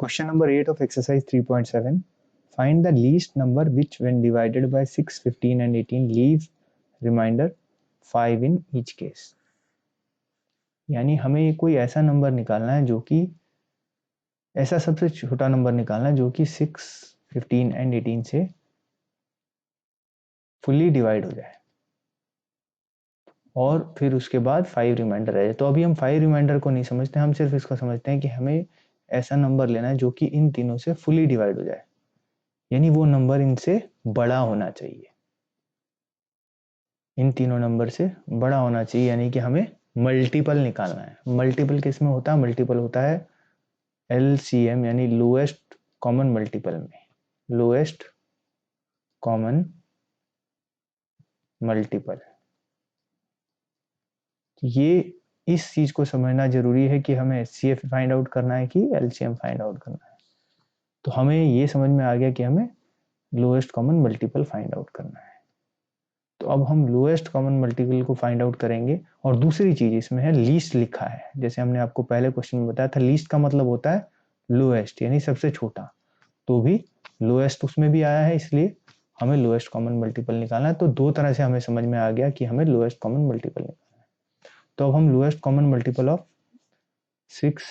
Question number 8 of exercise 3.7. Find the least number which when divided by 6, 15 and 18 leaves remainder 5 in each case. यानी हमें कोई ऐसा number निकालना है जो कि ऐसा सबसे छोटा नंबर निकालना है जो कि 6, 15 एंड 18 से फुल्ली डिवाइड हो जाए और फिर उसके बाद 5 रिमाइंडर रह जाए। तो अभी हम 5 रिमाइंडर को नहीं समझते, हम सिर्फ इसको समझते हैं कि हमें ऐसा नंबर लेना है जो कि इन तीनों से फुली डिवाइड हो जाए, यानी वो नंबर इनसे बड़ा होना चाहिए, इन तीनों नंबर से बड़ा होना चाहिए, यानी कि हमें मल्टीपल निकालना है। मल्टीपल किस में होता है? मल्टीपल होता है LCM यानी लोएस्ट कॉमन मल्टीपल में। लोएस्ट कॉमन मल्टीपल, ये इस चीज को समझना जरूरी है कि हमें HCF फाइंड आउट करना है कि LCM फाइंड आउट करना है। तो हमें ये समझ में आ गया कि हमें lowest common multiple find out करना है। तो अब हम लोएस्ट कॉमन मल्टीपल को फाइंड आउट करेंगे। और दूसरी चीज इसमें है लीस्ट लिखा है, जैसे हमने आपको पहले क्वेश्चन में बताया था, लीस्ट का मतलब होता है लोएस्ट यानी सबसे छोटा, तो भी लोएस्ट उसमें भी आया है, इसलिए हमें लोएस्ट कॉमन मल्टीपल निकालना है। तो दो तरह से हमें समझ में आ गया कि हमें लोएस्ट कॉमन मल्टीपल निकालना है। तो अब हम lowest common multiple of 6,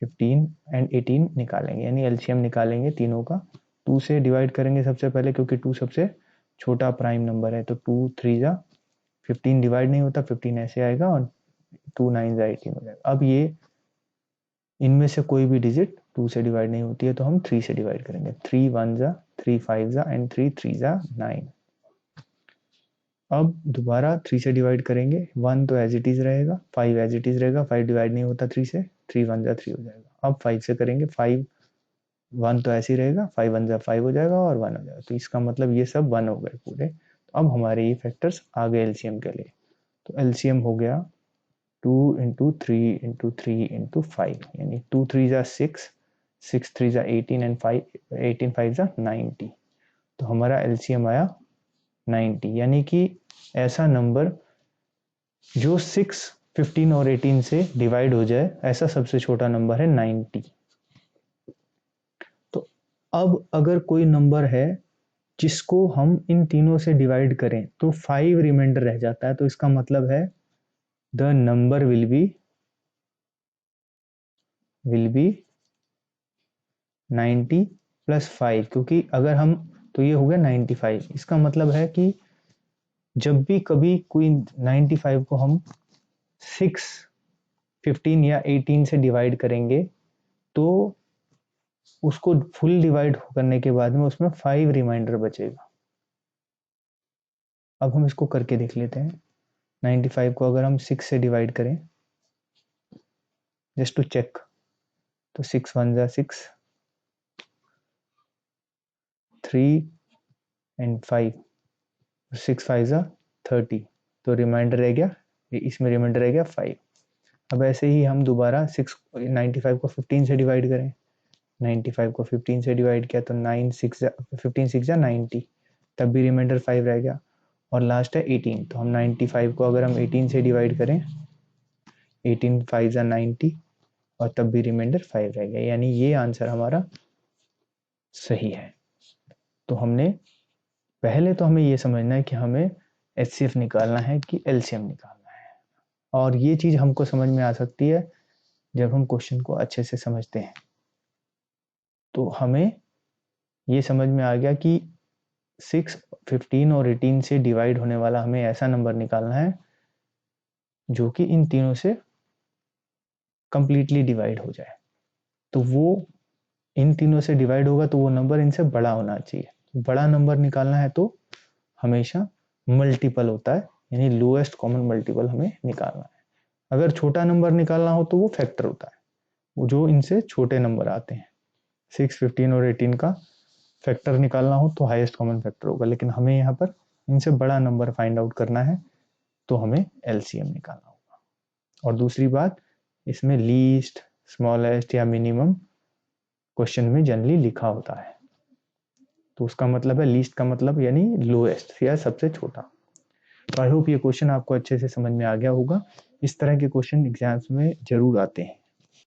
15 and 18 निकालेंगे, यानी LCM निकालेंगे तीनों का। 2 से डिवाइड करेंगे सबसे पहले, क्योंकि 2 सबसे छोटा प्राइम नंबर है। तो 2 3 जा 15 डिवाइड नहीं होता, 15 ऐसे आएगा और 2 9 जा 18 हो जाएगा। अब ये इनमें से कोई भी डिजिट 2 से डिवाइड नहीं होती है, तो हम 3 से डिवाइड करेंगे। 3 1 जा 3 5 जा एंड 3 3 जा 9। अब दोबारा 3 से डिवाइड करेंगे, 1 तो एज इट इज रहेगा, 5 एज इट इज रहेगा, 5 डिवाइड नहीं होता 3 से, 3 1 जा 3 हो जाएगा। अब 5 से करेंगे, 5 1 तो ऐसे ही रहेगा, 5 1 जा 5 हो जाएगा और 1 हो जाएगा। तो इसका मतलब ये सब 1 हो गए पूरे। तो अब हमारे ये फैक्टर्स आ गए LCM के लिए। तो LCM हो गया 2 इंटू 3 इंटू 3 इंटू 5, यानी 2 3 जा 6, 6 3 जा 18 एंड 18 5 जा 90। तो हमारा LCM आया 90, यानी कि ऐसा नंबर जो 6, 15 और 18 से डिवाइड हो जाए, ऐसा सबसे छोटा नंबर है 90। तो अब अगर कोई नंबर है जिसको हम इन तीनों से डिवाइड करें तो 5 रिमाइंडर रह जाता है, तो इसका मतलब है the number will be 90 plus 5, क्योंकि अगर हम, तो ये हो गया 95। इसका मतलब है कि जब भी कभी कोई 95 को हम 6, 15 या 18 से डिवाइड करेंगे तो उसको फुल डिवाइड करने के बाद में उसमें 5 रिमाइंडर बचेगा। अब हम इसको करके देख लेते हैं। 95 को अगर हम 6 से डिवाइड करें जस्ट टू चेक, तो 6 1 जा 6, 3 एंड 5, 6 5 जा 30, तो रिमाइंडर रह गया, इसमें रिमाइंडर रह गया 5। अब ऐसे ही हम दोबारा 95 को 15 से डिवाइड करें, 95 को 15 से डिवाइड किया तो 9 6 15 6 जा 90, तब भी रिमाइंडर 5 रह गया। और लास्ट है 18, तो हम 95 को अगर हम 18 से डिवाइड करें, 18 5 जा 90 और तब भी रिमाइंडर 5 रह गया, यानी ये आंसर हमारा सही है। तो हमने पहले तो हमें ये समझना है कि हमें HCF निकालना है कि LCM निकालना है, और ये चीज हमको समझ में आ सकती है जब हम क्वेश्चन को अच्छे से समझते हैं। तो हमें ये समझ में आ गया कि 6, 15 और 18 से डिवाइड होने वाला हमें ऐसा नंबर निकालना है जो कि इन तीनों से कंप्लीटली डिवाइड हो जाए। तो वो इन तीनों से डिवाइड होगा तो वो नंबर इनसे बड़ा होना चाहिए। बड़ा नंबर निकालना है तो हमेशा मल्टीपल होता है, यानी लोएस्ट कॉमन मल्टीपल हमें निकालना है। अगर छोटा नंबर निकालना हो तो वो फैक्टर होता है, वो जो इनसे छोटे नंबर आते हैं। 6, 15 और 18 का फैक्टर निकालना हो तो हाईएस्ट कॉमन फैक्टर होगा, लेकिन हमें यहाँ पर इनसे बड़ा नंबर फाइंड आउट करना है तो हमें LCM निकालना होगा। और दूसरी बात, इसमें लीस्ट, स्मॉलेस्ट या मिनिमम क्वेश्चन में जनरली लिखा होता है, तो उसका मतलब है लीस्ट का मतलब यानी लोएस्ट या सबसे छोटा। तो आई होप ये क्वेश्चन आपको अच्छे से समझ में आ गया होगा। इस तरह के क्वेश्चन एग्जाम्स में जरूर आते हैं।